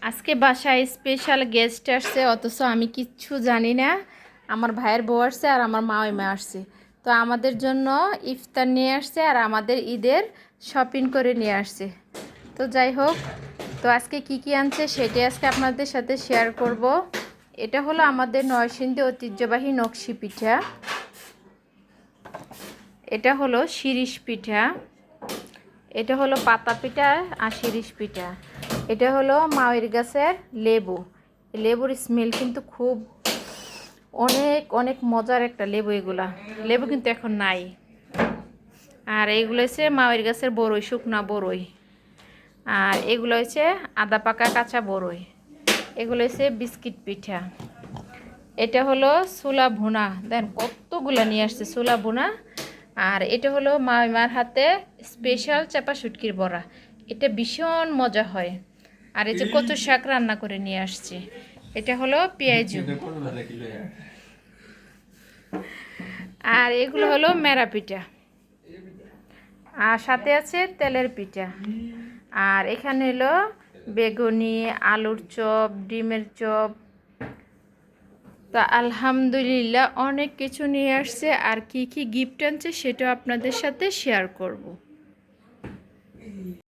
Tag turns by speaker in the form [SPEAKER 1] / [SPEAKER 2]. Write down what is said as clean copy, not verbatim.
[SPEAKER 1] আজকে বাসায় special guest আসছে, অথচ আমি কিচ্ছু জানি না। আমার ভাইয়ের বউ আসছে আর আমার মা আসছে। তো আমাদের জন্য ইফতার নিয়ে আসছে আর আমাদের ঈদের শপিং করে নিয়ে আসছে। তো যাই হোক, তো আজকে কি কি আনছে সেটাই আজকে আপনাদের সাথে শেয়ার করব। এটা হলো আমাদের নরসিংদী ঐতিহ্যবাহী নকশি পিঠা। এটা হলো শিরিষ পিঠা। এটা হলো পাতা পিঠা আর শিরিষ পিঠা। এটা হলো মাওয়ের গাছের লেবু। লেবুর স্মেল কিন্তু খুব অনেক অনেক মজার একটা লেবু। এগুলা লেবু কিন্তু এখন নাই। আর এইগুলো হচ্ছে মাওয়ের গাছের বড়ই, শুকনা বড়ই। আর এগুলো হচ্ছে আদা পাকা কাঁচা বড়ই। এগুলো হচ্ছে বিস্কিট পিঠা। এটা হলো ছোলা ভুনা। দেন কতগুলা নিয়ে আসছে ছোলা ভুনা। আর এটা হলো মার হাতে স্পেশাল চাপা শুটকির বড়া। এটা ভীষণ মজা হয়। আর এই যে কচু শাক রান্না করে নিয়ে আসছে। এটা হলো পেঁয়াজু। আর এগুলো হলো মেরা পিঠা। আর সাথে আছে তেলের পিঠা। আর এখানে হলো বেগুনি, আলুর চপ, ডিমের চপ। তা আলহামদুলিল্লাহ অনেক কিছু নিয়ে আসছে। আর কি কি গিফট আনছে সেটাও আপনাদের সাথে শেয়ার করব।